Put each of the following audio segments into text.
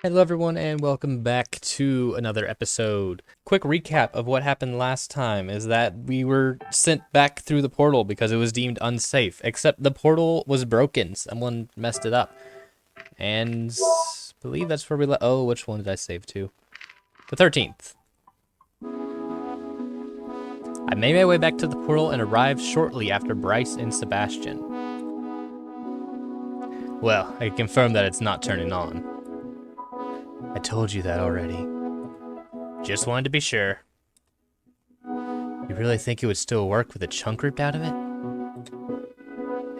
Hello everyone and welcome back to another episode. Quick recap of what happened last time is that we were sent back through the portal because it was deemed unsafe, except the portal was broken. Someone messed it up. And I believe that's where we which one did I save to? The 13th. I made my way back to the portal and arrived shortly after Bryce and Sebastian. Well, I confirm that it's not turning on. I told you that already. Just wanted to be sure. You really think it would still work with a chunk ripped out of it?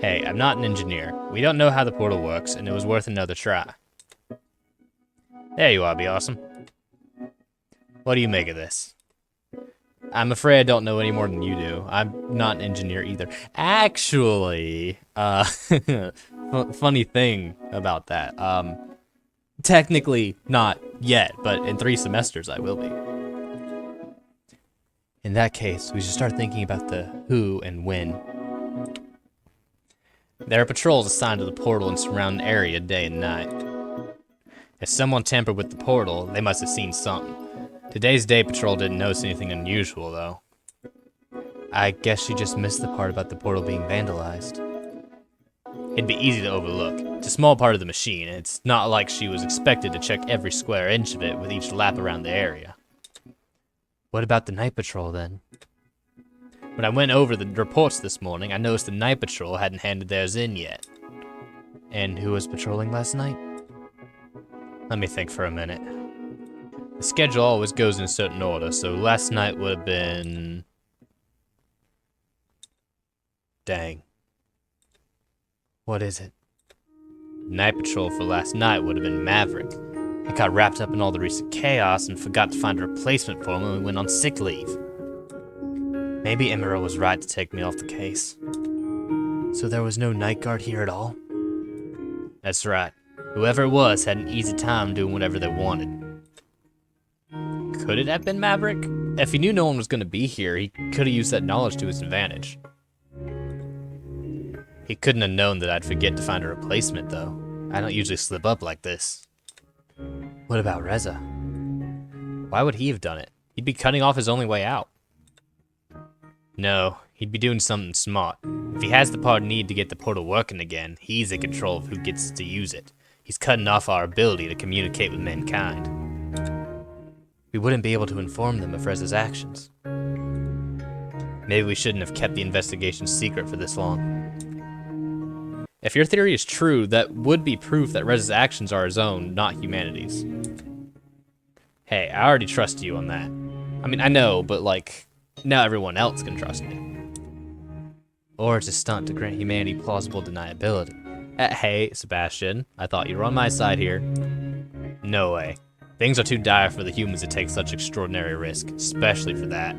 Hey, I'm not an engineer. We don't know how the portal works, and it was worth another try. There you are, be awesome. What do you make of this? I'm afraid I don't know any more than you do. I'm not an engineer either. Actually, funny thing about that. Technically not yet, but in 3 semesters I will be. In that case, we should start thinking about the who and when. There are patrols assigned to the portal and surrounding area day and night. If someone tampered with the portal, they must have seen something. Today's day patrol didn't notice anything unusual, though. I guess she just missed the part about the portal being vandalized. It'd be easy to overlook. It's a small part of the machine, and it's not like she was expected to check every square inch of it with each lap around the area. What about the night patrol, then? When I went over the reports this morning, I noticed the night patrol hadn't handed theirs in yet. And who was patrolling last night? Let me think for a minute. The schedule always goes in a certain order, so last night would have been... Dang. What is it? Night patrol for last night would have been Maverick. I got wrapped up in all the recent chaos and forgot to find a replacement for him when we went on sick leave. Maybe Emerald was right to take me off the case. So there was no night guard here at all? That's right. Whoever it was had an easy time doing whatever they wanted. Could it have been Maverick? If he knew no one was going to be here, he could have used that knowledge to his advantage. He couldn't have known that I'd forget to find a replacement, though. I don't usually slip up like this. What about Reza? Why would he have done it? He'd be cutting off his only way out. No, he'd be doing something smart. If he has the part needed to get the portal working again, he's in control of who gets to use it. He's cutting off our ability to communicate with mankind. We wouldn't be able to inform them of Reza's actions. Maybe we shouldn't have kept the investigation secret for this long. If your theory is true, that would be proof that Reza's actions are his own, not humanity's. Hey, I already trust you on that. I mean, I know, but like, now everyone else can trust me. Or it's a stunt to grant humanity plausible deniability. Hey, Sebastian, I thought you were on my side here. No way. Things are too dire for the humans to take such extraordinary risk, especially for that.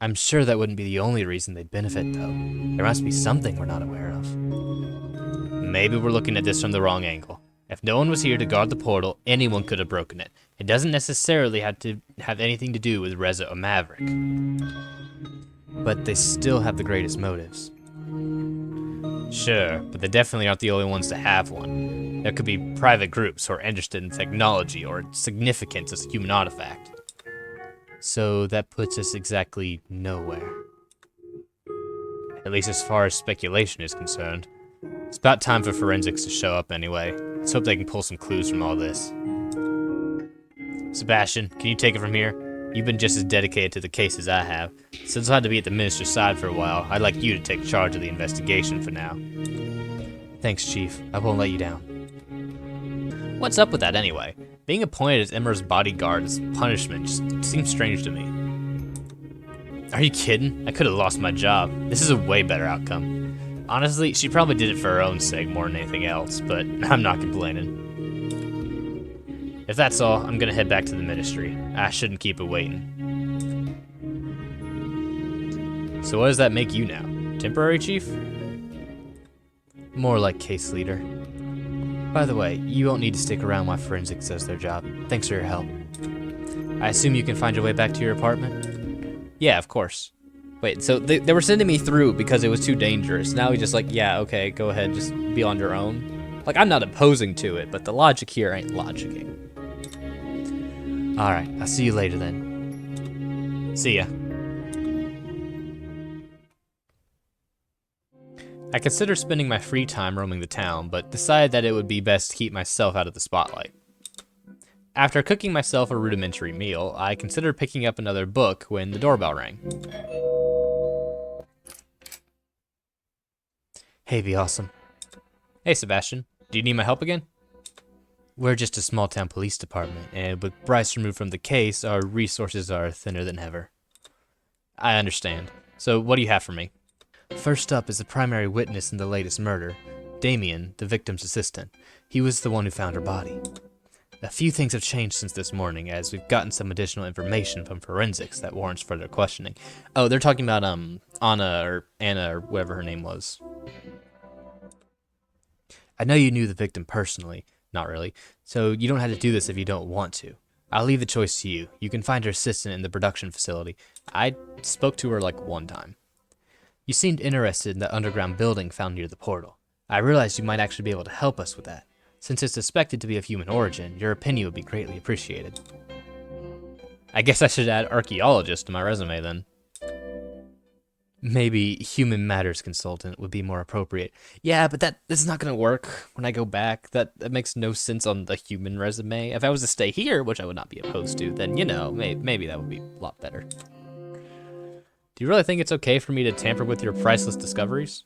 I'm sure that wouldn't be the only reason they'd benefit, though. There must be something we're not aware of. Maybe we're looking at this from the wrong angle. If no one was here to guard the portal, anyone could have broken it. It doesn't necessarily have to have anything to do with Reza or Maverick. But they still have the greatest motives. Sure, but they definitely aren't the only ones to have one. There could be private groups who are interested in technology or its significance as a human artifact. So that puts us exactly nowhere. At least as far as speculation is concerned. It's about time for forensics to show up anyway. Let's hope they can pull some clues from all this. Sebastian, can you take it from here? You've been just as dedicated to the case as I have. Since I had to be at the minister's side for a while, I'd like you to take charge of the investigation for now. Thanks, Chief. I won't let you down. What's up with that anyway? Being appointed as Emmer's bodyguard as punishment just seems strange to me. Are you kidding? I could have lost my job. This is a way better outcome. Honestly, she probably did it for her own sake more than anything else, but I'm not complaining. If that's all, I'm gonna head back to the ministry. I shouldn't keep it waiting. So what does that make you now? Temporary chief? More like case leader. By the way, you won't need to stick around while forensics does their job. Thanks for your help. I assume you can find your way back to your apartment? Yeah, of course. Wait, so they were sending me through because it was too dangerous. Now he's just like, yeah, okay, go ahead, just be on your own. Like, I'm not opposing to it, but the logic here ain't logicking. Alright, I'll see you later then. See ya. I considered spending my free time roaming the town, but decided that it would be best to keep myself out of the spotlight. After cooking myself a rudimentary meal, I considered picking up another book when the doorbell rang. Hey, be awesome. Hey, Sebastian. Do you need my help again? We're just a small-town police department, and with Bryce removed from the case, our resources are thinner than ever. I understand. So what do you have for me? First up is the primary witness in the latest murder, Damien, the victim's assistant. He was the one who found her body. A few things have changed since this morning, as we've gotten some additional information from forensics that warrants further questioning. Oh, they're talking about Anna or whatever her name was. I know you knew the victim personally. Not really. So you don't have to do this if you don't want to. I'll leave the choice to you. You can find her assistant in the production facility. I spoke to her like one time. You seemed interested in the underground building found near the portal. I realized you might actually be able to help us with that. Since it's suspected to be of human origin, your opinion would be greatly appreciated. I guess I should add archaeologist to my resume then. Maybe human matters consultant would be more appropriate. Yeah, but that's not gonna work when I go back. That makes no sense on the human resume. If I was to stay here, which I would not be opposed to, then, you know, maybe that would be a lot better. Do you really think it's okay for me to tamper with your priceless discoveries?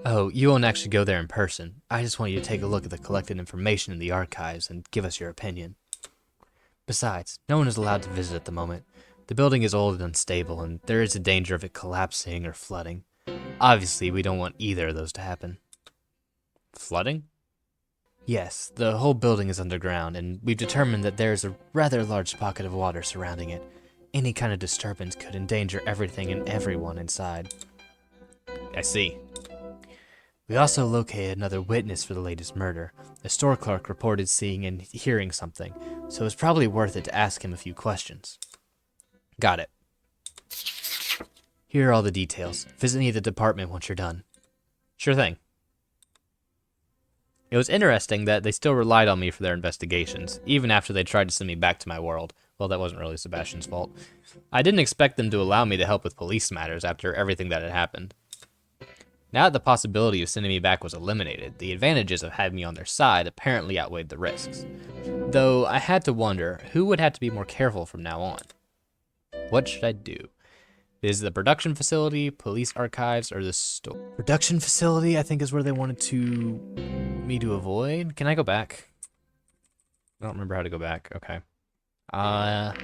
Oh, you won't actually go there in person. I just want you to take a look at the collected information in the archives and give us your opinion. Besides, no one is allowed to visit at the moment. The building is old and unstable, and there is a danger of it collapsing or flooding. Obviously, we don't want either of those to happen. Flooding? Yes, the whole building is underground, and we've determined that there is a rather large pocket of water surrounding it. Any kind of disturbance could endanger everything and everyone inside. I see. We also located another witness for the latest murder. A store clerk reported seeing and hearing something, so it's probably worth it to ask him a few questions. Got it. Here are all the details. Visit me at the department once you're done. Sure thing. It was interesting that they still relied on me for their investigations, even after they tried to send me back to my world. Well, that wasn't really Sebastian's fault. I didn't expect them to allow me to help with police matters after everything that had happened. Now that the possibility of sending me back was eliminated, the advantages of having me on their side apparently outweighed the risks. Though I had to wonder, who would have to be more careful from now on? What should I do? Is it the production facility, police archives, or the store? Production facility, I think, is where they wanted me to avoid. Can I go back? I don't remember how to go back. Okay. I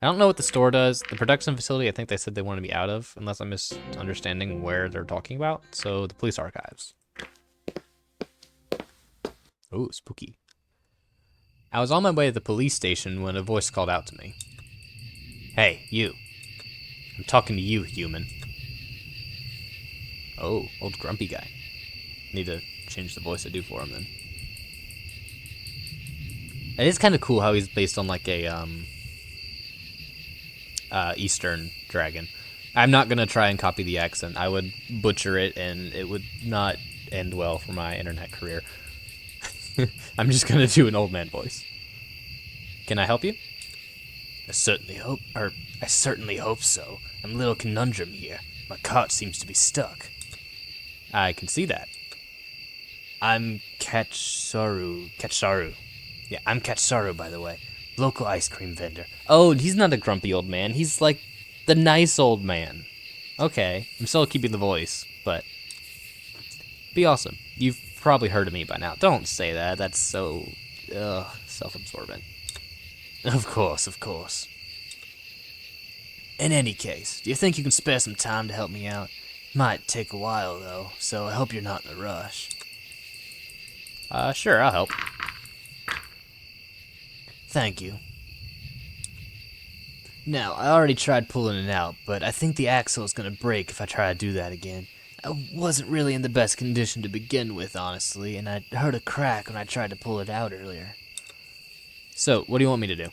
don't know what the store does. The production facility, I think they said they wanted me out of, unless I'm misunderstanding where they're talking about. So the police archives. Oh, spooky. I was on my way to the police station when a voice called out to me. Hey, you. I'm talking to you, human. Oh, old grumpy guy. Need to change the voice I do for him then. It is kind of cool how he's based on like a Eastern dragon. I'm not gonna try and copy the accent. I would butcher it and it would not end well for my internet career. I'm just gonna do an old man voice. Can I help you? I certainly hope so. I'm a little conundrum here. My cart seems to be stuck. I can see that. I'm Katsaru. Yeah, I'm Katsaru, by the way. Local ice cream vendor. Oh, he's not a grumpy old man. He's like the nice old man. Okay, I'm still keeping the voice, but be awesome. You've probably heard of me by now. Don't say that. That's so self-absorbent. Of course. In any case, do you think you can spare some time to help me out? Might take a while, though, so I hope you're not in a rush. Sure, I'll help. Thank you. Now, I already tried pulling it out, but I think the axle is gonna break if I try to do that again. I wasn't really in the best condition to begin with, honestly, and I heard a crack when I tried to pull it out earlier. So, what do you want me to do?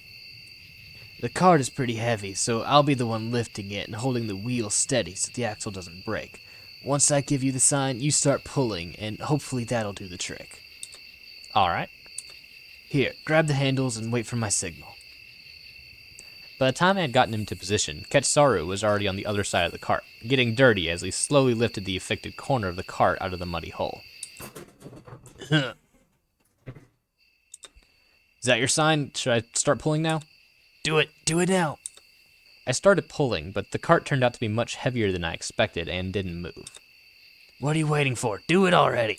The cart is pretty heavy, so I'll be the one lifting it and holding the wheel steady so the axle doesn't break. Once I give you the sign, you start pulling, and hopefully that'll do the trick. Alright. Here, grab the handles and wait for my signal. By the time I had gotten him to position, Ketsaru was already on the other side of the cart, getting dirty as he slowly lifted the affected corner of the cart out of the muddy hole. Is that your sign? Should I start pulling now? Do it now. I started pulling, but the cart turned out to be much heavier than I expected and didn't move. What are you waiting for? Do it already.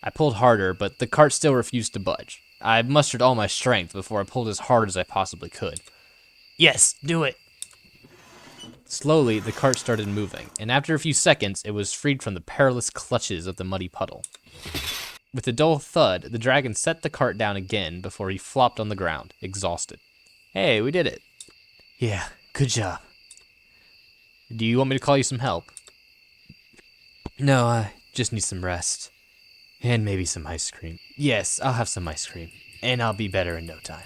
I pulled harder, but the cart still refused to budge. I mustered all my strength before I pulled as hard as I possibly could. Yes, do it. Slowly, the cart started moving, and after a few seconds, it was freed from the perilous clutches of the muddy puddle. With a dull thud, the dragon set the cart down again before he flopped on the ground, exhausted. Hey, we did it. Yeah, good job. Do you want me to call you some help? No, I just need some rest. And maybe some ice cream. Yes, I'll have some ice cream, and I'll be better in no time.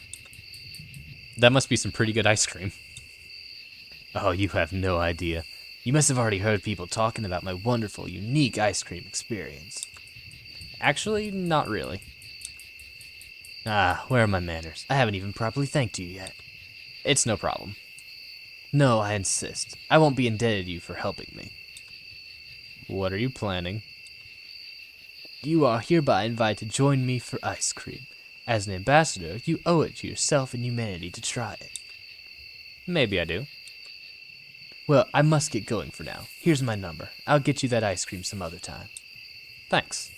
That must be some pretty good ice cream. Oh, you have no idea. You must have already heard people talking about my wonderful, unique ice cream experience. Actually, not really. Ah, where are my manners? I haven't even properly thanked you yet. It's no problem. No, I insist. I won't be indebted to you for helping me. What are you planning? You are hereby invited to join me for ice cream. As an ambassador, you owe it to yourself and humanity to try it. Maybe I do. Well, I must get going for now. Here's my number. I'll get you that ice cream some other time. Thanks.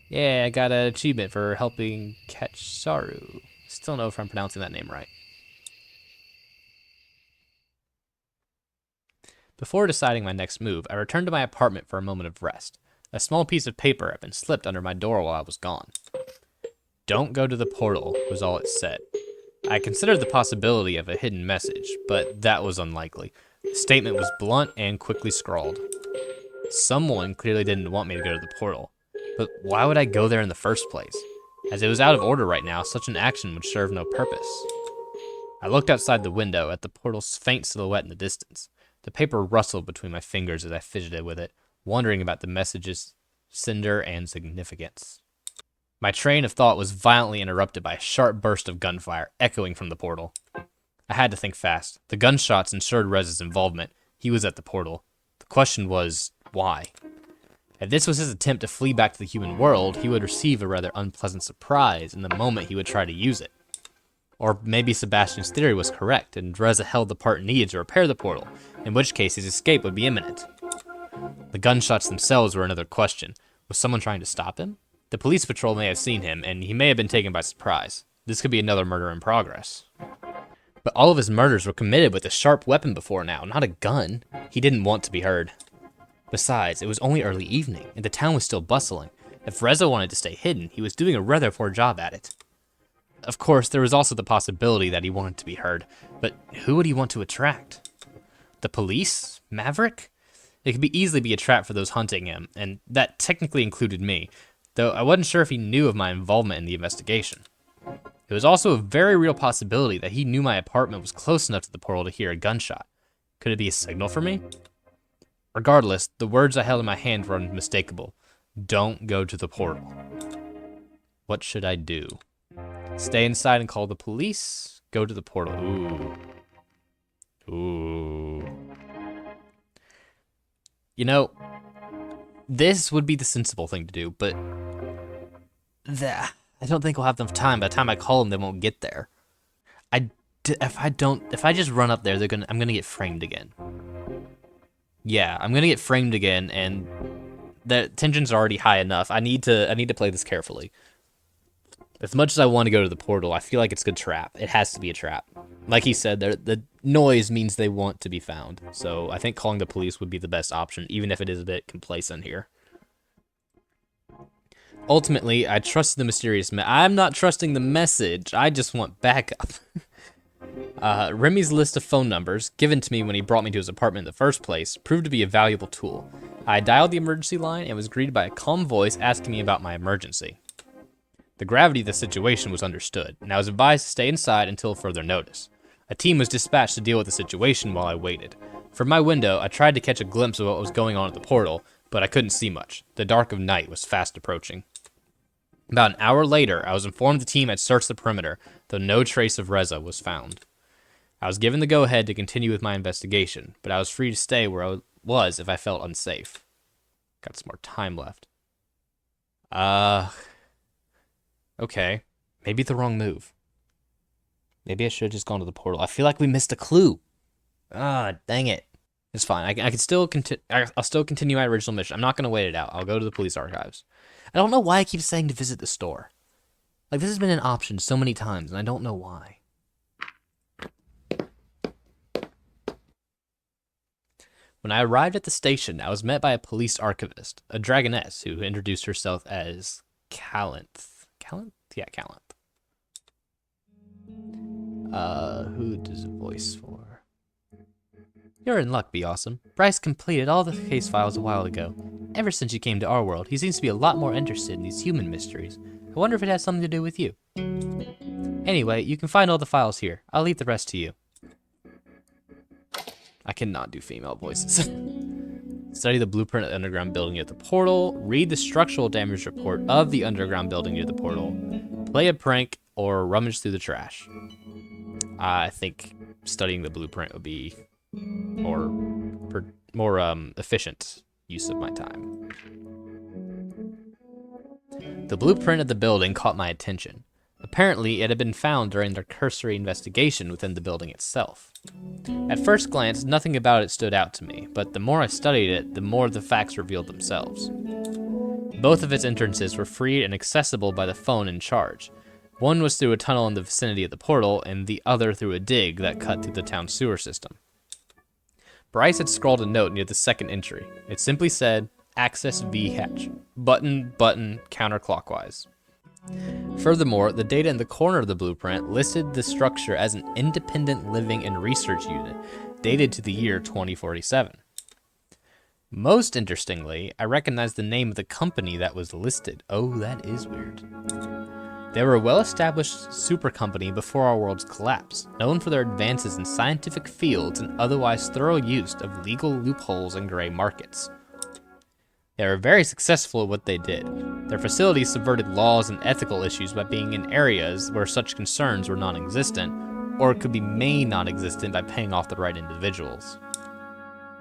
Yeah, I got an achievement for helping catch Saru. Still don't know if I'm pronouncing that name right. Before deciding my next move, I returned to my apartment for a moment of rest. A small piece of paper had been slipped under my door while I was gone. Don't go to the portal was all it said. I considered the possibility of a hidden message, but that was unlikely. The statement was blunt and quickly scrawled. Someone clearly didn't want me to go to the portal, but why would I go there in the first place? As it was out of order right now, such an action would serve no purpose. I looked outside the window at the portal's faint silhouette in the distance. The paper rustled between my fingers as I fidgeted with it, wondering about the message's sender and significance. My train of thought was violently interrupted by a sharp burst of gunfire echoing from the portal. I had to think fast. The gunshots ensured Rez's involvement. He was at the portal. The question was, why? If this was his attempt to flee back to the human world, he would receive a rather unpleasant surprise in the moment he would try to use it. Or maybe Sebastian's theory was correct, and Reza held the part needed to repair the portal, in which case his escape would be imminent. The gunshots themselves were another question. Was someone trying to stop him? The police patrol may have seen him, and he may have been taken by surprise. This could be another murder in progress. But all of his murders were committed with a sharp weapon before now, not a gun. He didn't want to be heard. Besides, it was only early evening, and the town was still bustling. If Reza wanted to stay hidden, he was doing a rather poor job at it. Of course, there was also the possibility that he wanted to be heard, but who would he want to attract? The police? Maverick? It could easily be a trap for those hunting him, and that technically included me, though I wasn't sure if he knew of my involvement in the investigation. It was also a very real possibility that he knew my apartment was close enough to the portal to hear a gunshot. Could it be a signal for me? Regardless, the words I held in my hand were unmistakable. Don't go to the portal. What should I do? Stay inside and call the police? Go to the portal. Ooh. You know, this would be the sensible thing to do, but I don't think we'll have enough time. By the time I call them, they won't get there. If I just run up there, I'm gonna get framed again. Yeah, I'm gonna get framed again, and the tensions are already high enough. I need to play this carefully. As much as I want to go to the portal, I feel like it's a good trap. It has to be a trap. Like he said, the noise means they want to be found. So I think calling the police would be the best option, even if it is a bit complacent here. Ultimately, I trust the mysterious I'm not trusting the message. I just want backup. Remy's list of phone numbers, given to me when he brought me to his apartment in the first place, proved to be a valuable tool. I dialed the emergency line and was greeted by a calm voice asking me about my emergency. The gravity of the situation was understood, and I was advised to stay inside until further notice. A team was dispatched to deal with the situation while I waited. From my window, I tried to catch a glimpse of what was going on at the portal, but I couldn't see much. The dark of night was fast approaching. About an hour later, I was informed the team had searched the perimeter, though no trace of Reza was found. I was given the go-ahead to continue with my investigation, but I was free to stay where I was if I felt unsafe. Got some more time left. Okay. Maybe the wrong move. Maybe I should have just gone to the portal. I feel like we missed a clue. Dang it. It's fine. I can still I'll still continue my original mission. I'm not going to wait it out. I'll go to the police archives. I don't know why I keep saying to visit the store. Like, this has been an option so many times, and I don't know why. When I arrived at the station, I was met by a police archivist, a dragoness, who introduced herself as Calanth. Calanth? Yeah, Calanth. Who does a voice for? You're in luck, Be Awesome. Bryce completed all the case files a while ago. Ever since you came to our world, he seems to be a lot more interested in these human mysteries. I wonder if it has something to do with you. Anyway, you can find all the files here. I'll leave the rest to you. I cannot do female voices. Study the blueprint of the underground building near the portal. Read the structural damage report of the underground building near the portal. Play a prank or rummage through the trash. I think studying the blueprint would be more efficient use of my time. The blueprint of the building caught my attention. Apparently, it had been found during their cursory investigation within the building itself. At first glance, nothing about it stood out to me, but the more I studied it, the more the facts revealed themselves. Both of its entrances were free and accessible by the phone in charge. One was through a tunnel in the vicinity of the portal, and the other through a dig that cut through the town sewer system. Bryce had scrawled a note near the second entry. It simply said, "Access V hatch. Button, counterclockwise." Furthermore, the data in the corner of the blueprint listed the structure as an independent living and research unit, dated to the year 2047. Most interestingly, I recognized the name of the company that was listed. Oh, that is weird. They were a well-established super company before our world's collapse, known for their advances in scientific fields and otherwise thorough use of legal loopholes and gray markets. They were very successful at what they did. Their facilities subverted laws and ethical issues by being in areas where such concerns were non-existent, or could be made non-existent by paying off the right individuals.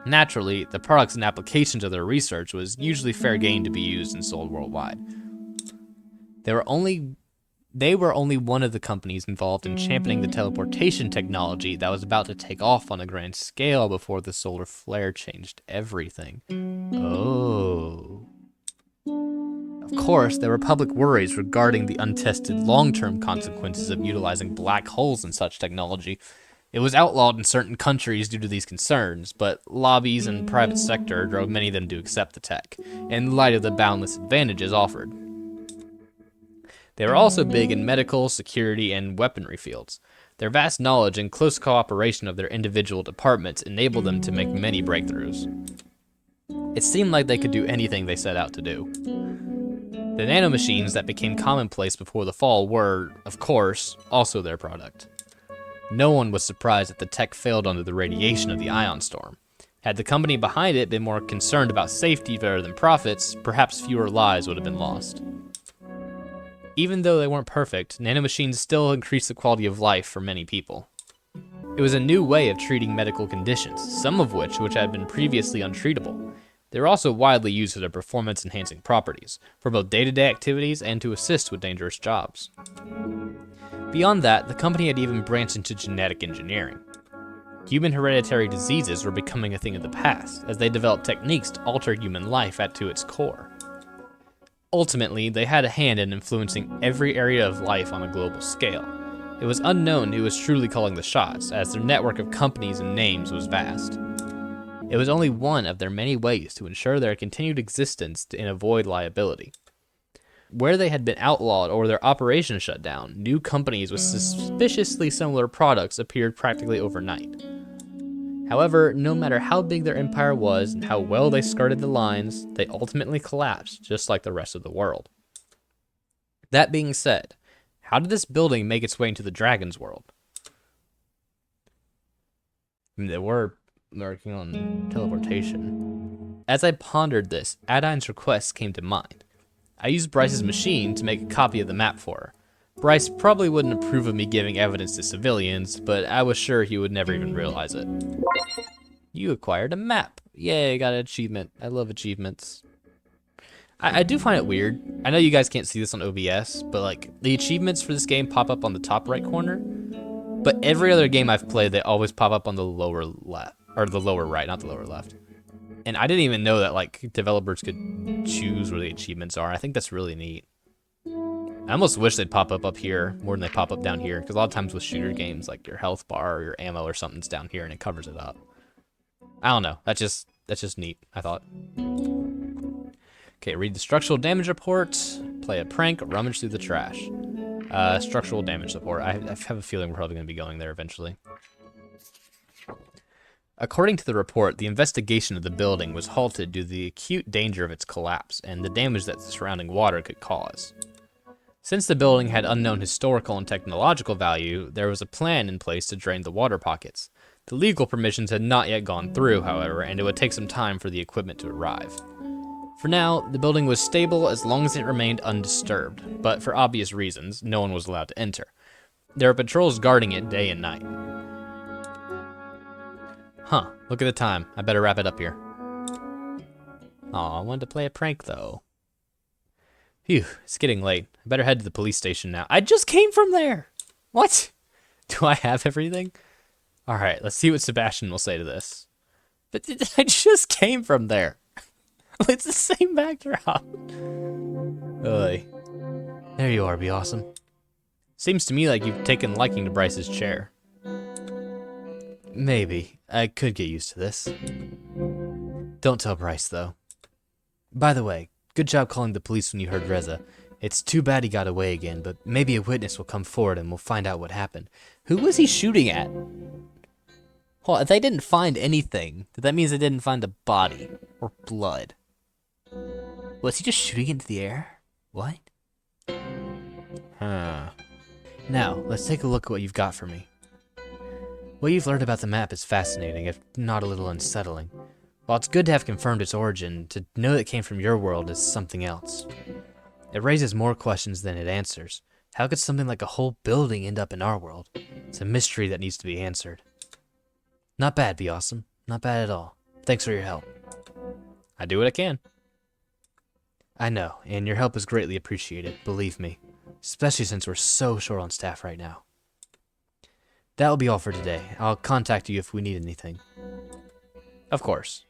Naturally, the products and applications of their research was usually fair game to be used and sold worldwide. They were only one of the companies involved in championing the teleportation technology that was about to take off on a grand scale before the solar flare changed everything. Oh. Of course, there were public worries regarding the untested long-term consequences of utilizing black holes in such technology. It was outlawed in certain countries due to these concerns, but lobbies and private sector drove many of them to accept the tech, in light of the boundless advantages offered. They were also big in medical, security, and weaponry fields. Their vast knowledge and close cooperation of their individual departments enabled them to make many breakthroughs. It seemed like they could do anything they set out to do. The nanomachines that became commonplace before the fall were, of course, also their product. No one was surprised that the tech failed under the radiation of the ion storm. Had the company behind it been more concerned about safety rather than profits, perhaps fewer lives would have been lost. Even though they weren't perfect, nanomachines still increased the quality of life for many people. It was a new way of treating medical conditions, some of which had been previously untreatable. They were also widely used for their performance-enhancing properties, for both day-to-day activities and to assist with dangerous jobs. Beyond that, the company had even branched into genetic engineering. Human hereditary diseases were becoming a thing of the past, as they developed techniques to alter human life to its core. Ultimately, they had a hand in influencing every area of life on a global scale. It was unknown who was truly calling the shots, as their network of companies and names was vast. It was only one of their many ways to ensure their continued existence and avoid liability. Where they had been outlawed or their operations shut down, new companies with suspiciously similar products appeared practically overnight. However, no matter how big their empire was and how well they skirted the lines, they ultimately collapsed, just like the rest of the world. That being said, how did this building make its way into the Dragon's world? I mean, there were working on teleportation. As I pondered this, Adine's request came to mind. I used Bryce's machine to make a copy of the map for her. Bryce probably wouldn't approve of me giving evidence to civilians, but I was sure he would never even realize it. You acquired a map. Yay, got an achievement. I love achievements. I do find it weird. I know you guys can't see this on OBS, but like the achievements for this game pop up on the top right corner. But every other game I've played, they always pop up on the lower left, or the lower right, not the lower left. And I didn't even know that like developers could choose where the achievements are. I think that's really neat. I almost wish they'd pop up here more than they pop up down here, because a lot of times with shooter games, like your health bar or your ammo or something's down here and it covers it up. I don't know. That's just neat, I thought. Okay, read the structural damage report, play a prank, rummage through the trash. Structural damage report. I have a feeling we're probably going to be going there eventually. According to the report, the investigation of the building was halted due to the acute danger of its collapse and the damage that the surrounding water could cause. Since the building had unknown historical and technological value, there was a plan in place to drain the water pockets. The legal permissions had not yet gone through, however, and it would take some time for the equipment to arrive. For now, the building was stable as long as it remained undisturbed, but for obvious reasons, no one was allowed to enter. There are patrols guarding it day and night. Huh, look at the time. I better wrap it up here. Aw, I wanted to play a prank, though. Phew, it's getting late. I better head to the police station now. I just came from there! What? Do I have everything? Alright, let's see what Sebastian will say to this. But I just came from there. It's the same backdrop. Oy. There you are, be awesome. Seems to me like you've taken liking to Bryce's chair. Maybe. I could get used to this. Don't tell Bryce, though. By the way, good job calling the police when you heard Reza. It's too bad he got away again, but maybe a witness will come forward and we'll find out what happened. Who was he shooting at? Hold on, if they didn't find anything, that means they didn't find a body or blood. Was he just shooting into the air? What? Huh. Now, let's take a look at what you've got for me. What you've learned about the map is fascinating, if not a little unsettling. While it's good to have confirmed its origin, to know it came from your world is something else. It raises more questions than it answers. How could something like a whole building end up in our world? It's a mystery that needs to be answered. Not bad, Be Awesome. Not bad at all. Thanks for your help. I do what I can. I know, and your help is greatly appreciated, believe me. Especially since we're so short on staff right now. That will be all for today. I'll contact you if we need anything. Of course.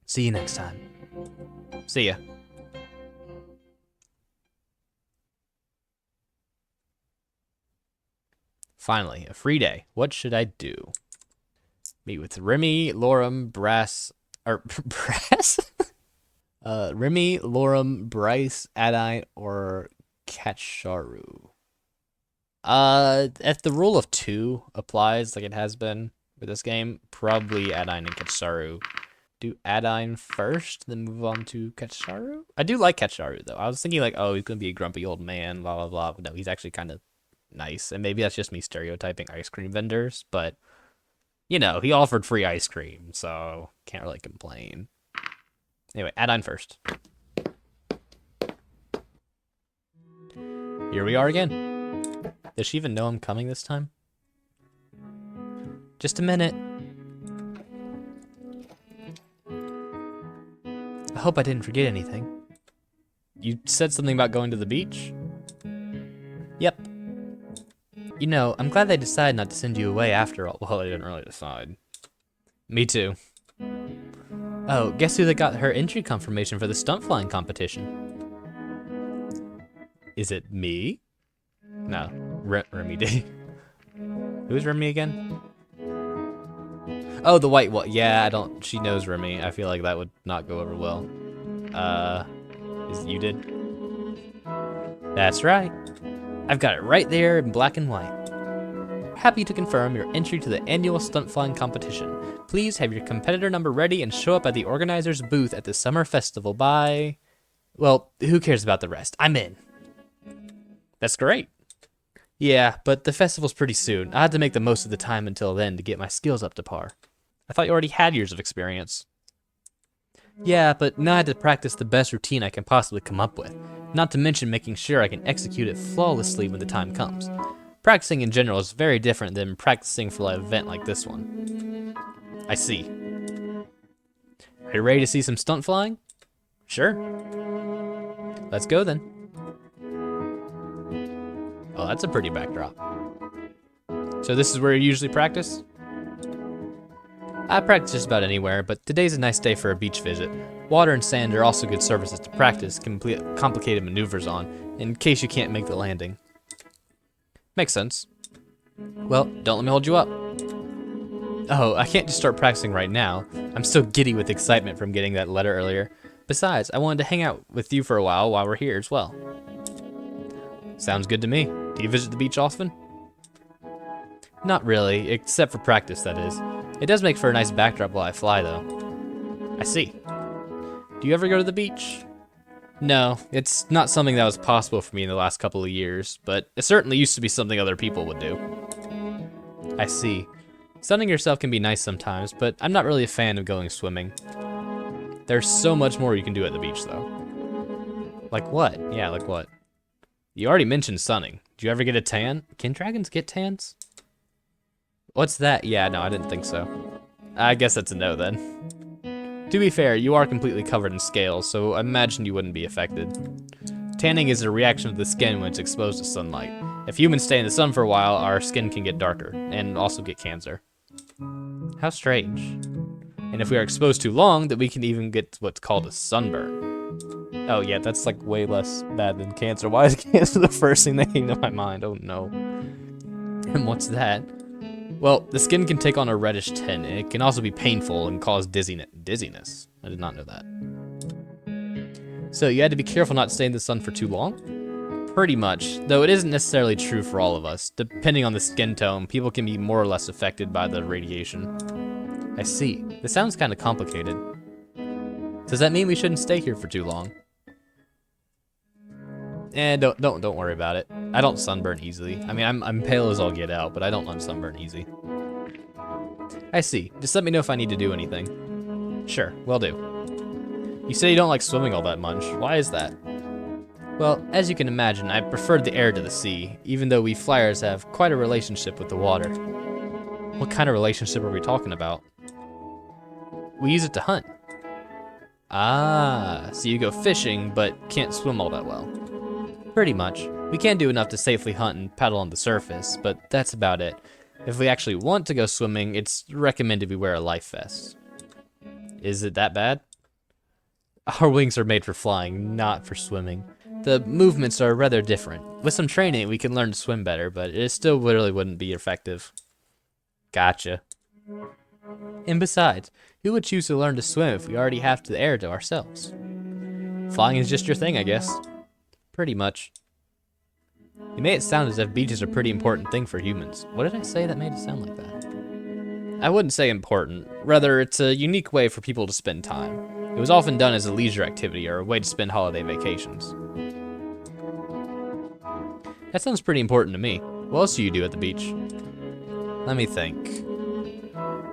See you next time. See ya. Finally, a free day. What should I do? Meet with Remy, Lorem, Brass... Brass? Remy, Lorem, Bryce, Adine, or Kacharu. If the rule of 2 applies like it has been with this game, probably Adine and Kacharu. Do Adine first, then move on to Kacharu? I do like Kacharu, though. I was thinking like, oh, he's going to be a grumpy old man, blah, blah, blah. But no, he's actually kind of nice. And maybe that's just me stereotyping ice cream vendors, but, you know, he offered free ice cream, so can't really complain. Anyway, Adine first. Here we are again. Does she even know I'm coming this time? Just a minute. I hope I didn't forget anything. You said something about going to the beach? Yep. You know, I'm glad they decided not to send you away after all. Well, they didn't really decide. Me too. Oh, guess who they got her entry confirmation for the stunt flying competition? Is it me? No, Remy did. Who's Remy again? Oh, the white one. Yeah, she knows Remy. I feel like that would not go over well. You did? That's right. I've got it right there in black and white. Happy to confirm your entry to the annual stunt flying competition. Please have your competitor number ready and show up at the organizer's booth at the summer festival by... Well, who cares about the rest? I'm in. That's great. Yeah, but the festival's pretty soon. I had to make the most of the time until then to get my skills up to par. I thought you already had years of experience. Yeah, but now I had to practice the best routine I can possibly come up with, not to mention making sure I can execute it flawlessly when the time comes. Practicing in general is very different than practicing for an event like this one. I see. Are you ready to see some stunt flying? Sure. Let's go then. Oh, that's a pretty backdrop. So this is where you usually practice? I practice just about anywhere, but today's a nice day for a beach visit. Water and sand are also good surfaces to practice complicated maneuvers on, in case you can't make the landing. Makes sense. Well, don't let me hold you up. Oh, I can't just start practicing right now. I'm still giddy with excitement from getting that letter earlier. Besides, I wanted to hang out with you for a while we're here as well. Sounds good to me. Do you visit the beach often? Not really, except for practice, that is. It does make for a nice backdrop while I fly, though. I see. Do you ever go to the beach? No, it's not something that was possible for me in the last couple of years, but it certainly used to be something other people would do. I see. Sunning yourself can be nice sometimes, but I'm not really a fan of going swimming. There's so much more you can do at the beach, though. Like what? Yeah, like what? You already mentioned sunning. Do you ever get a tan? Can dragons get tans? What's that? Yeah, no, I didn't think so. I guess that's a no then. To be fair, you are completely covered in scales, so I imagine you wouldn't be affected. Tanning is a reaction of the skin when it's exposed to sunlight. If humans stay in the sun for a while, our skin can get darker, and also get cancer. How strange. And if we are exposed too long, then we can even get what's called a sunburn. Oh yeah, that's like way less bad than cancer. Why is cancer the first thing that came to my mind? Oh no. And what's that? Well, the skin can take on a reddish tint, and it can also be painful and cause dizziness. I did not know that. So you had to be careful not to stay in the sun for too long? Pretty much, though it isn't necessarily true for all of us. Depending on the skin tone, people can be more or less affected by the radiation. I see. This sounds kind of complicated. Does that mean we shouldn't stay here for too long? Don't worry about it. I don't sunburn easily. I mean, I'm pale as all get out, but I don't sunburn easy. I see. Just let me know if I need to do anything. Sure, will do. You say you don't like swimming all that much. Why is that? Well, as you can imagine, I prefer the air to the sea, even though we flyers have quite a relationship with the water. What kind of relationship are we talking about? We use it to hunt. Ah, so you go fishing, but can't swim all that well. Pretty much. We can do enough to safely hunt and paddle on the surface, but that's about it. If we actually want to go swimming, it's recommended we wear a life vest. Is it that bad? Our wings are made for flying, not for swimming. The movements are rather different. With some training, we can learn to swim better, but it still literally wouldn't be effective. Gotcha. And besides, who would choose to learn to swim if we already have the air to ourselves? Flying is just your thing, I guess. Pretty much. You made it sound as if beaches are a pretty important thing for humans. What did I say that made it sound like that? I wouldn't say important. Rather, it's a unique way for people to spend time. It was often done as a leisure activity or a way to spend holiday vacations. That sounds pretty important to me. What else do you do at the beach? Let me think.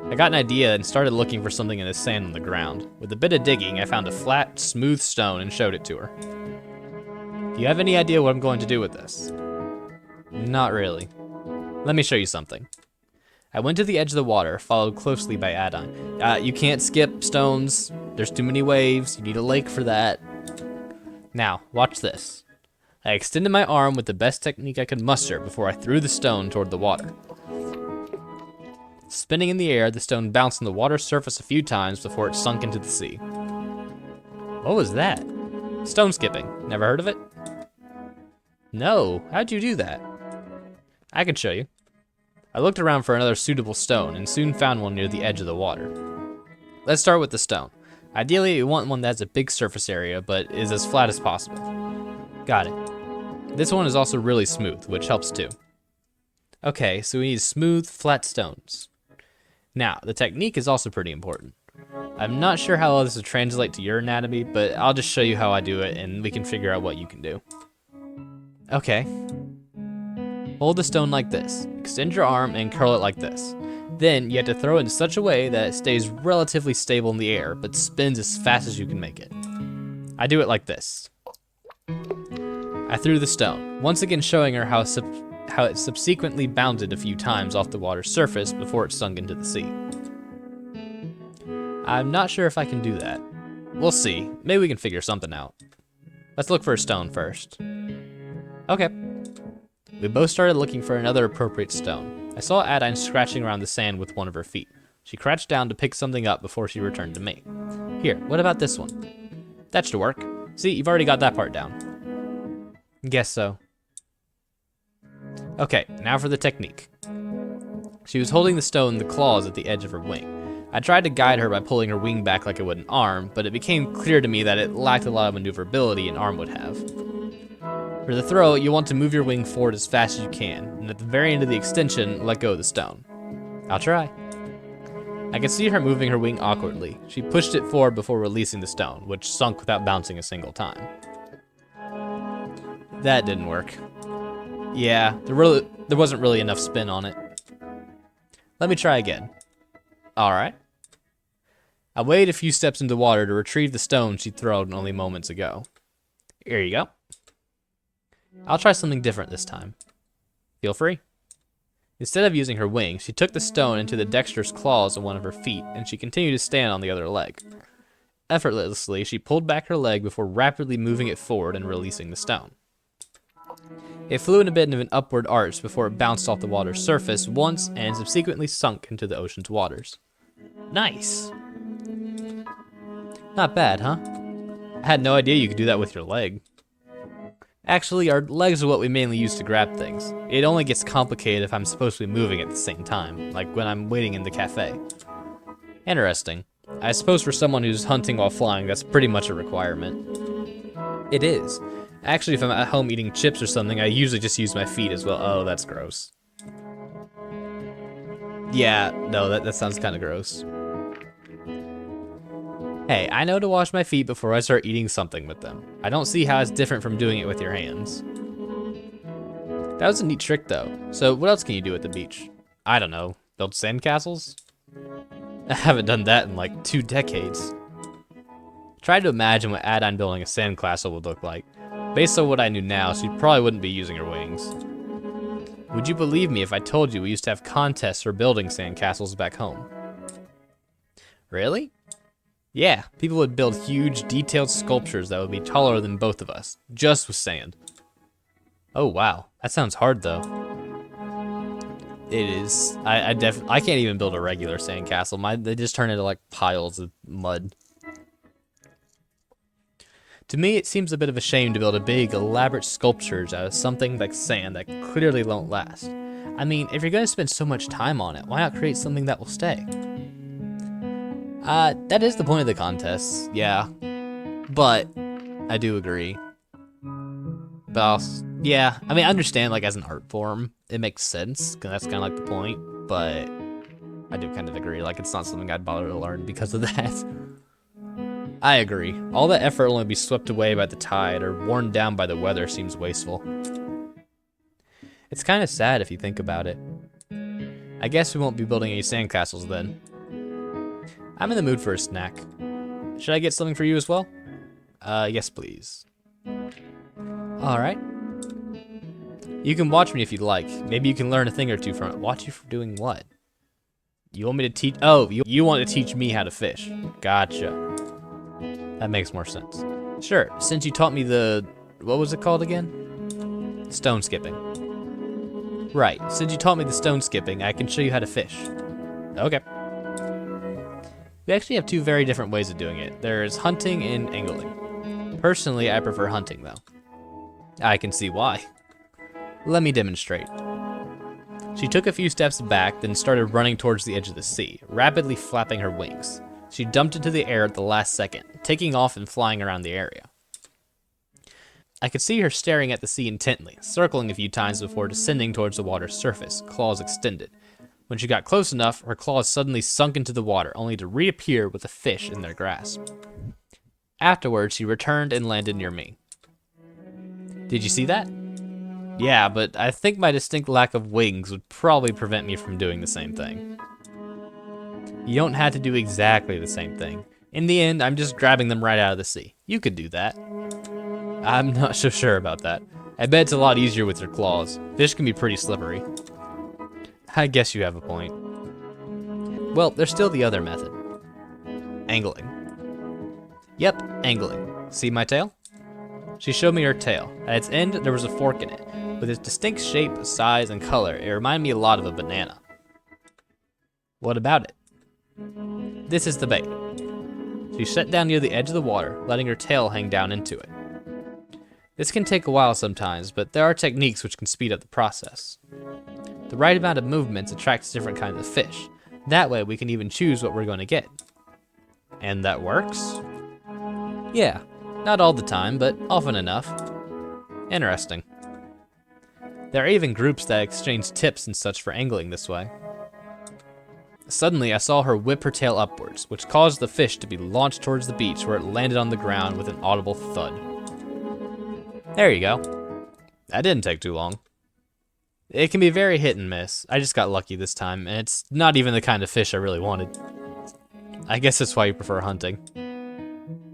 I got an idea and started looking for something in the sand on the ground. With a bit of digging, I found a flat, smooth stone and showed it to her. Do you have any idea what I'm going to do with this? Not really. Let me show you something. I went to the edge of the water, followed closely by Adon. You can't skip stones. There's too many waves. You need a lake for that. Now, watch this. I extended my arm with the best technique I could muster before I threw the stone toward the water. Spinning in the air, the stone bounced on the water's surface a few times before it sunk into the sea. What was that? Stone skipping. Never heard of it? No, how'd you do that? I can show you. I looked around for another suitable stone and soon found one near the edge of the water. Let's start with the stone. Ideally, you want one that has a big surface area, but is as flat as possible. Got it. This one is also really smooth, which helps too. Okay, so we need smooth, flat stones. Now, the technique is also pretty important. I'm not sure how well this will translate to your anatomy, but I'll just show you how I do it and we can figure out what you can do. Okay. Hold the stone like this. Extend your arm and curl it like this. Then you have to throw it in such a way that it stays relatively stable in the air, but spins as fast as you can make it. I do it like this. I threw the stone, once again showing her how it subsequently bounded a few times off the water's surface before it sunk into the sea. I'm not sure if I can do that. We'll see. Maybe we can figure something out. Let's look for a stone first. Okay. We both started looking for another appropriate stone. I saw Adine scratching around the sand with one of her feet. She crouched down to pick something up before she returned to me. Here, what about this one? That should work. See, you've already got that part down. Guess so. Okay, now for the technique. She was holding the stone in the claws at the edge of her wing. I tried to guide her by pulling her wing back like it would an arm, but it became clear to me that it lacked a lot of maneuverability an arm would have. For the throw, you want to move your wing forward as fast as you can, and at the very end of the extension, let go of the stone. I'll try. I could see her moving her wing awkwardly. She pushed it forward before releasing the stone, which sunk without bouncing a single time. That didn't work. Yeah, there wasn't really enough spin on it. Let me try again. Alright. I waded a few steps into water to retrieve the stone she'd thrown only moments ago. Here you go. I'll try something different this time. Feel free. Instead of using her wing, she took the stone into the dexterous claws of one of her feet, and she continued to stand on the other leg. Effortlessly, she pulled back her leg before rapidly moving it forward and releasing the stone. It flew in a bit of an upward arch before it bounced off the water's surface once and subsequently sunk into the ocean's waters. Nice! Not bad, huh? I had no idea you could do that with your leg. Actually, our legs are what we mainly use to grab things. It only gets complicated if I'm supposed to be moving at the same time, like when I'm waiting in the cafe. Interesting. I suppose for someone who's hunting while flying, that's pretty much a requirement. It is. Actually, if I'm at home eating chips or something, I usually just use my feet as well. Oh, that's gross. Yeah, no, that sounds kind of gross. Hey, I know to wash my feet before I start eating something with them. I don't see how it's different from doing it with your hands. That was a neat trick, though. So what else can you do at the beach? I don't know. Build sandcastles? I haven't done that in like 2 decades. Tried to imagine what Adine building a sandcastle would look like. Based on what I knew now, she probably wouldn't be using her wings. Would you believe me if I told you we used to have contests for building sandcastles back home? Really? Yeah, people would build huge, detailed sculptures that would be taller than both of us, just with sand. Oh wow, that sounds hard though. It is. I can't even build a regular sandcastle. They just turn into like piles of mud. To me, it seems a bit of a shame to build a big, elaborate sculptures out of something like sand that clearly won't last. I mean, if you're gonna spend so much time on it, why not create something that will stay? That is the point of the contests, yeah. But I do agree. But also, yeah, I mean, I understand, like, as an art form, it makes sense, because that's kind of like the point, but I do kind of agree, like, it's not something I'd bother to learn because of that. I agree. All that effort will only be swept away by the tide or worn down by the weather seems wasteful. It's kind of sad if you think about it. I guess we won't be building any sandcastles then. I'm in the mood for a snack. Should I get something for you as well? Yes please. Alright. You can watch me if you'd like. Maybe you can learn a thing or two from it. Watch you for doing what? You want me to teach? Oh, you want to teach me how to fish. Gotcha. That makes more sense. Sure, since you taught me what was it called again? Stone skipping. Right, since you taught me the stone skipping, I can show you how to fish. Okay. We actually have 2 very different ways of doing it. There's hunting and angling. Personally, I prefer hunting though. I can see why. Let me demonstrate. She took a few steps back, then started running towards the edge of the sea, rapidly flapping her wings. She dumped into the air at the last second, taking off and flying around the area. I could see her staring at the sea intently, circling a few times before descending towards the water's surface, claws extended. When she got close enough, her claws suddenly sunk into the water, only to reappear with a fish in their grasp. Afterwards, she returned and landed near me. Did you see that? Yeah, but I think my distinct lack of wings would probably prevent me from doing the same thing. You don't have to do exactly the same thing. In the end, I'm just grabbing them right out of the sea. You could do that. I'm not so sure about that. I bet it's a lot easier with your claws. Fish can be pretty slippery. I guess you have a point. Well, there's still the other method. Angling. Yep, angling. See my tail? She showed me her tail. At its end, there was a fork in it. With its distinct shape, size, and color, it reminded me a lot of a banana. What about it? This is the bait. She sat down near the edge of the water, letting her tail hang down into it. This can take a while sometimes, but there are techniques which can speed up the process. The right amount of movements attracts different kinds of fish. That way we can even choose what we're going to get. And that works? Yeah, not all the time, but often enough. Interesting. There are even groups that exchange tips and such for angling this way. Suddenly, I saw her whip her tail upwards, which caused the fish to be launched towards the beach where it landed on the ground with an audible thud. There you go. That didn't take too long. It can be very hit and miss. I just got lucky this time, and it's not even the kind of fish I really wanted. I guess that's why you prefer hunting.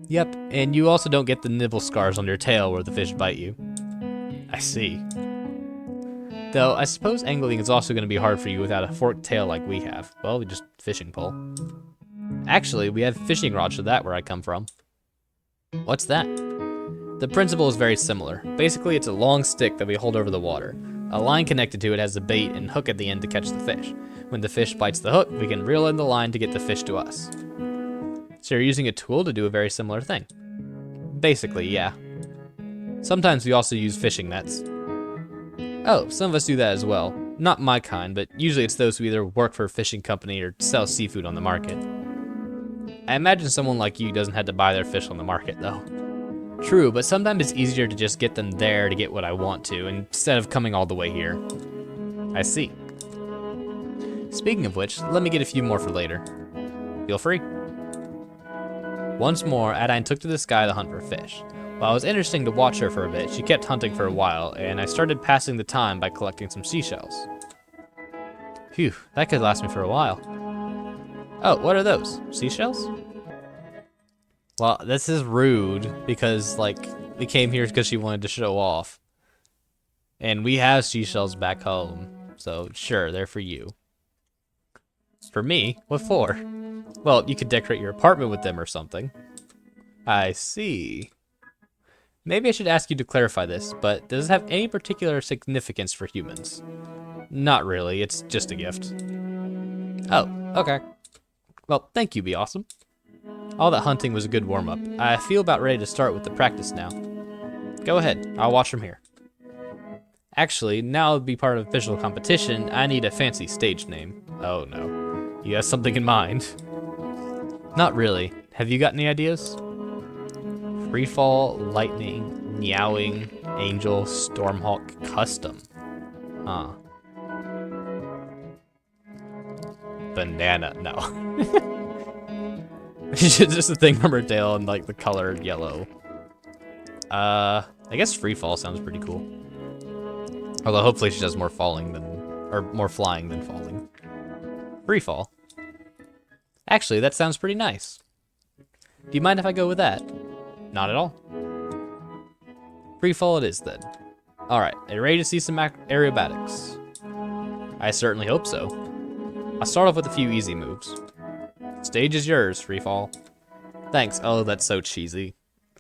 Yep, and you also don't get the nibble scars on your tail where the fish bite you. I see. Though, I suppose angling is also going to be hard for you without a forked tail like we have. Well, just fishing pole. Actually, we have fishing rods for that where I come from. What's that? The principle is very similar. Basically, it's a long stick that we hold over the water. A line connected to it has a bait and hook at the end to catch the fish. When the fish bites the hook, we can reel in the line to get the fish to us. So you're using a tool to do a very similar thing. Basically, yeah. Sometimes we also use fishing nets. Oh, some of us do that as well. Not my kind, but usually it's those who either work for a fishing company or sell seafood on the market. I imagine someone like you doesn't have to buy their fish on the market, though. True, but sometimes it's easier to just get them there to get what I want to, instead of coming all the way here. I see. Speaking of which, let me get a few more for later. Feel free. Once more, Adine took to the sky to hunt for fish. While it was interesting to watch her for a bit, she kept hunting for a while, and I started passing the time by collecting some seashells. Phew, that could last me for a while. Oh, what are those? Seashells? Well, this is rude, because, we came here because she wanted to show off. And we have seashells back home, so sure, they're for you. For me? What for? Well, you could decorate your apartment with them or something. I see. Maybe I should ask you to clarify this, but does it have any particular significance for humans? Not really, it's just a gift. Oh, okay. Well, thank you, Be Awesome. All that hunting was a good warm-up. I feel about ready to start with the practice now. Go ahead, I'll watch from here. Actually, now to be part of official competition, I need a fancy stage name. Oh no, you have something in mind? Not really. Have you got any ideas? Freefall, Lightning, Meowing, Angel, Stormhawk, Custom. Huh. Banana, no. It's just a thing from her tail and the color yellow. I guess Freefall sounds pretty cool. Although hopefully she does more flying than falling. Freefall. Actually, that sounds pretty nice. Do you mind if I go with that? Not at all. Freefall it is then. Alright, are you ready to see some aerobatics? I certainly hope so. I'll start off with a few easy moves. Stage is yours, Freefall. Thanks. Oh, that's so cheesy.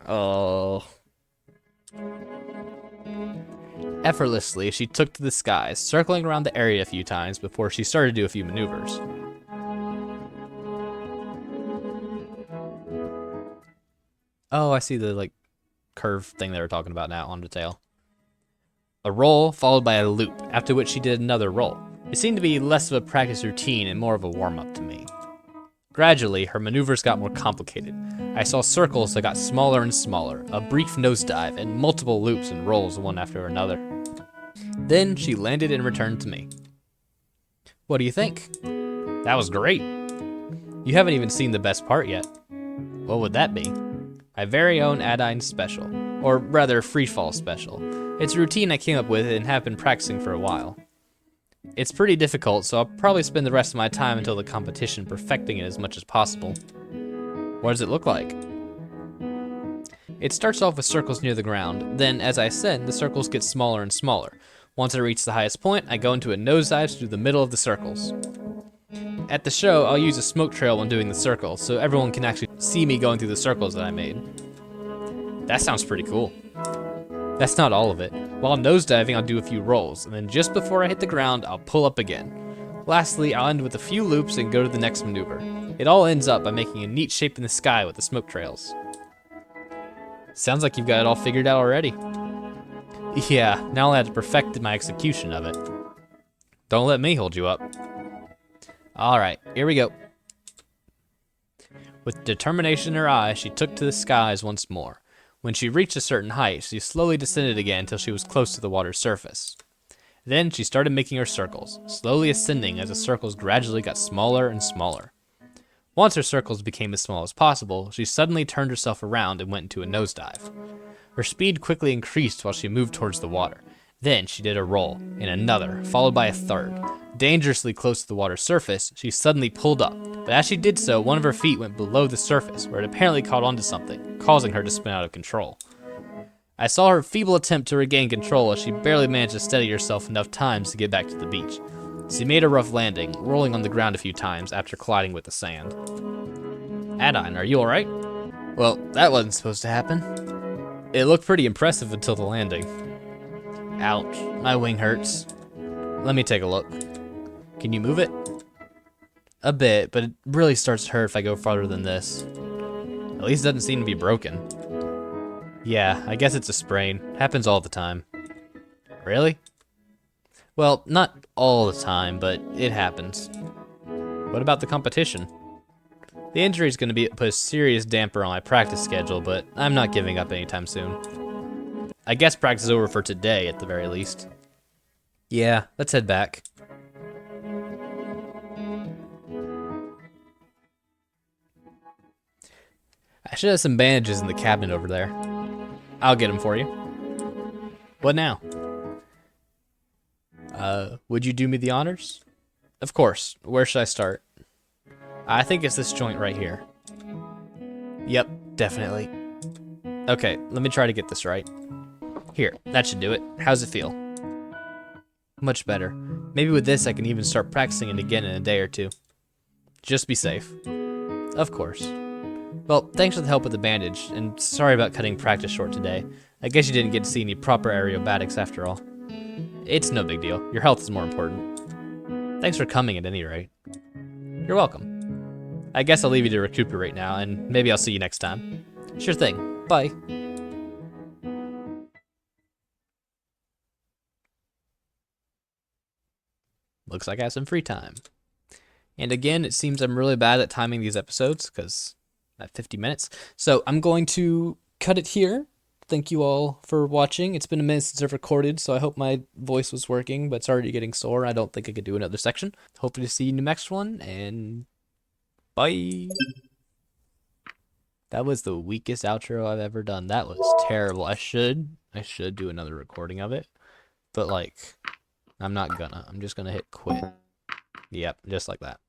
Oh. Effortlessly, she took to the skies, circling around the area a few times before she started to do a few maneuvers. Oh, I see the, curve thing they were talking about now on the tail. A roll, followed by a loop, after which she did another roll. It seemed to be less of a practice routine and more of a warm-up to me. Gradually, her maneuvers got more complicated. I saw circles that got smaller and smaller, a brief nosedive, and multiple loops and rolls one after another. Then she landed and returned to me. What do you think? That was great. You haven't even seen the best part yet. What would that be? My very own Adine special, or rather Freefall special. It's a routine I came up with and have been practicing for a while. It's pretty difficult, so I'll probably spend the rest of my time until the competition perfecting it as much as possible. What does it look like? It starts off with circles near the ground, then as I ascend, the circles get smaller and smaller. Once I reach the highest point, I go into a nosedive through the middle of the circles. At the show, I'll use a smoke trail when doing the circle, so everyone can actually see me going through the circles that I made. That sounds pretty cool. That's not all of it. While nosediving, I'll do a few rolls, and then just before I hit the ground, I'll pull up again. Lastly, I'll end with a few loops and go to the next maneuver. It all ends up by making a neat shape in the sky with the smoke trails. Sounds like you've got it all figured out already. Yeah, now I have to perfect my execution of it. Don't let me hold you up. Alright, here we go. With determination in her eye, she took to the skies once more. When she reached a certain height, she slowly descended again until she was close to the water's surface. Then she started making her circles, slowly ascending as the circles gradually got smaller and smaller. Once her circles became as small as possible, she suddenly turned herself around and went into a nosedive. Her speed quickly increased while she moved towards the water. Then she did a roll, and another, followed by a third. Dangerously close to the water's surface, she suddenly pulled up, but as she did so, one of her feet went below the surface, where it apparently caught onto something, causing her to spin out of control. I saw her feeble attempt to regain control as she barely managed to steady herself enough times to get back to the beach. She made a rough landing, rolling on the ground a few times after colliding with the sand. Adine, are you alright? Well, that wasn't supposed to happen. It looked pretty impressive until the landing. Ouch, my wing hurts. Let me take a look. Can you move it? A bit, but it really starts to hurt if I go farther than this. At least it doesn't seem to be broken. Yeah, I guess it's a sprain. Happens all the time. Really? Well, not all the time, but it happens. What about the competition? The injury is going to put a serious damper on my practice schedule, but I'm not giving up anytime soon. I guess practice is over for today, at the very least. Yeah, let's head back. I should have some bandages in the cabinet over there. I'll get them for you. What now? Would you do me the honors? Of course. Where should I start? I think it's this joint right here. Yep, definitely. Okay, let me try to get this right. Here, that should do it. How's it feel? Much better. Maybe with this I can even start practicing it again in a day or two. Just be safe. Of course. Well, thanks for the help with the bandage, and sorry about cutting practice short today. I guess you didn't get to see any proper aerobatics after all. It's no big deal. Your health is more important. Thanks for coming at any rate. You're welcome. I guess I'll leave you to recuperate now, and maybe I'll see you next time. Sure thing. Bye. Looks like I have some free time. And again, it seems I'm really bad at timing these episodes, because I have 50 minutes. So I'm going to cut it here. Thank you all for watching. It's been a minute since I've recorded, so I hope my voice was working, but it's already getting sore. I don't think I could do another section. Hopefully to see you in the next one, and bye. That was the weakest outro I've ever done. That was terrible. I should do another recording of it, but like, I'm not gonna. I'm just gonna hit quit. Yep, just like that.